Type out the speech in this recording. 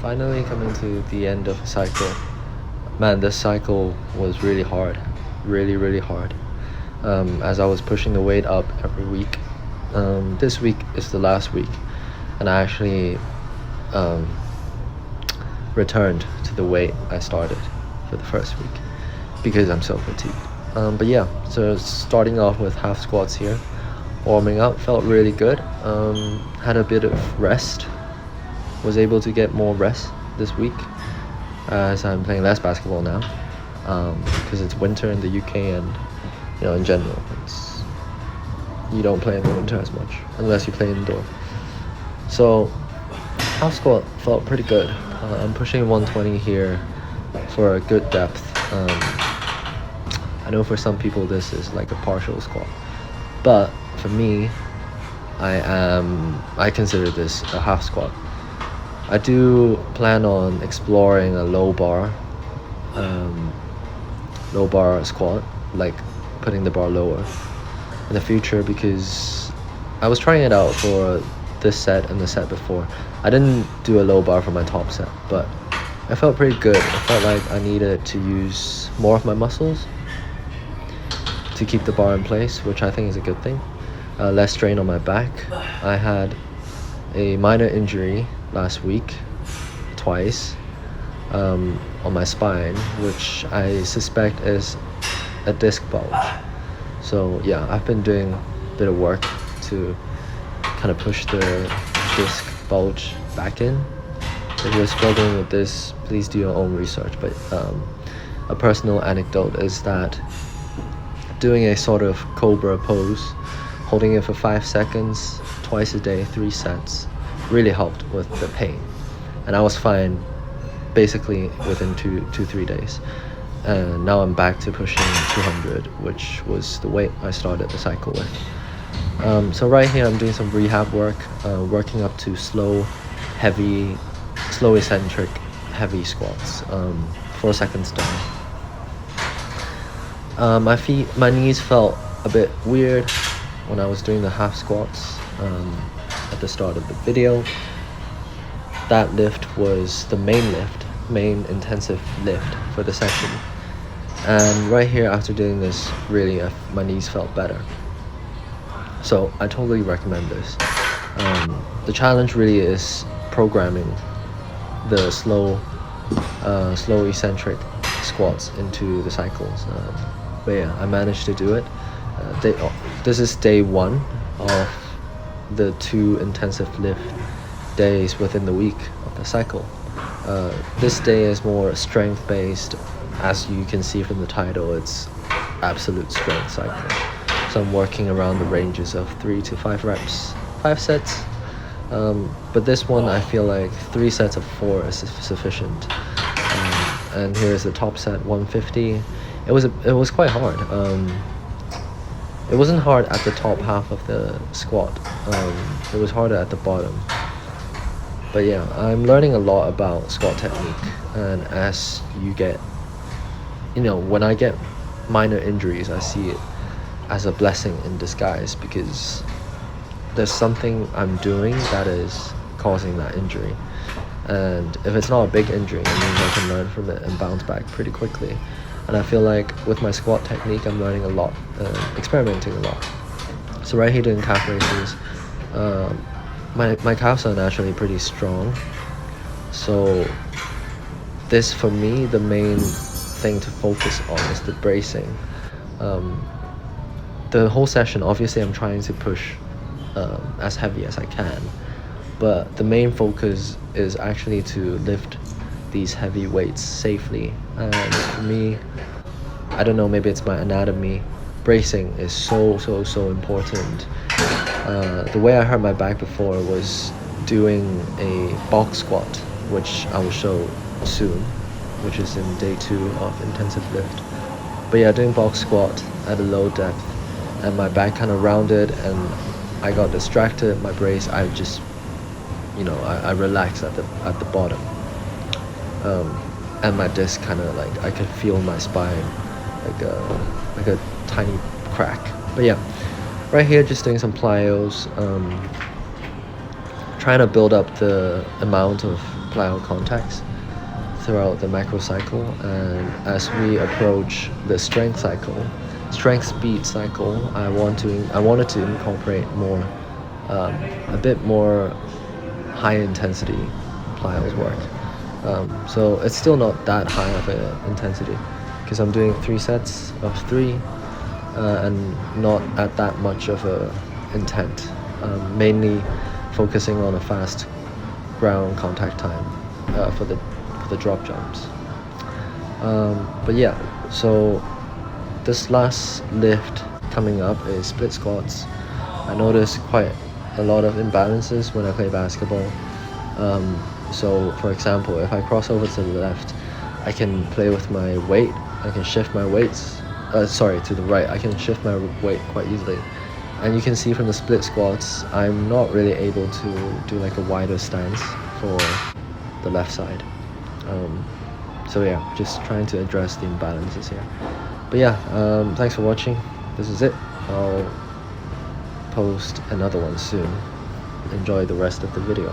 finally coming to the end of a cycle. Man, this cycle was really hard. Really hard. As I was pushing the weight up every week. This week is the last week, and I actually returned to the weight I started for the first week because I'm so fatigued. But yeah, so starting off with half squats here, warming up felt really good. Had a bit of rest, was able to get more rest this week as I'm playing less basketball now because it's winter in the UK, and in general you don't play in the winter as much unless you play indoor. So half squat felt pretty good. I'm pushing 120 here for a good depth. I know for some people this is like a partial squat, but for me, I consider this a half squat. I do plan on exploring a low bar squat, like putting the bar lower in the future, because I was trying it out for this set and the set before. I didn't do a low bar for my top set, but I felt pretty good. I felt like I needed to use more of my muscles to keep the bar in place, which I think is a good thing. Less strain on my back. I had a minor injury last week, twice, on my spine, which I suspect is a disc bulge. So yeah, I've been doing a bit of work to kind of push the disc bulge back in. If you're struggling with this, please do your own research. But a personal anecdote is that doing a sort of cobra pose, holding it for 5 seconds, twice a day, 3 sets, really helped with the pain. And I was fine basically within 3 days. And now I'm back to pushing 200, which was the weight I started the cycle with. So right here I'm doing some rehab work, working up to slow eccentric heavy squats, 4 seconds down. My knees felt a bit weird when I was doing the half squats at the start of the video. That lift was the main intensive lift for the session. And right here, after doing this, really my knees felt better. So I totally recommend this. The challenge really is programming the slow eccentric squats into the cycles. But yeah, I managed to do it. This is day 1 of the 2 intensive lift days within the week of the cycle. This day is more strength based. As you can see from the title, it's absolute strength cycle. So I'm working around the ranges of 3 to 5 reps, 5 sets. But this one, I feel like 3 sets of 4 is sufficient. And here is the top set, 150. It was quite hard. It wasn't hard at the top half of the squat. It was harder at the bottom. But yeah, I'm learning a lot about squat technique. And as you get, when I get minor injuries, I see it as a blessing in disguise, because there's something I'm doing that is causing that injury. And if it's not a big injury, it means I can learn from it and bounce back pretty quickly. And I feel like with my squat technique, I'm learning a lot, experimenting a lot. So right here doing calf raises, my calves are naturally pretty strong. So this, for me, the main thing to focus on is the bracing. The whole session, obviously I'm trying to push as heavy as I can, but the main focus is actually to lift these heavy weights safely. And for me, I don't know, maybe it's my anatomy, bracing is so important. The way I hurt my back before was doing a box squat, which I will show soon, which is in day 2 of intensive lift. But yeah, doing box squat at a low depth, and my back kind of rounded, and I got distracted. My brace, I just, I relaxed at the bottom, and my disc kind of like, I could feel my spine like a tiny crack. But yeah, right here just doing some plyos, trying to build up the amount of plyo contacts throughout the macro cycle, and as we approach the strength speed cycle, I wanted to incorporate more a bit more high intensity plyos work. So it's still not that high of an intensity because I'm doing 3 sets of 3 and not at that much of a intent, mainly focusing on a fast ground contact time for the drop jumps. But yeah, so this last lift coming up is split squats. I noticed quite a lot of imbalances when I play basketball. So for example, if I cross over to the left, I can play with my weight. I can shift my weights. To the right, I can shift my weight quite easily. And you can see from the split squats, I'm not really able to do like a wider stance for the left side. So yeah, just trying to address the imbalances here. But yeah, thanks for watching. This is it. I'll post another one soon. Enjoy the rest of the video.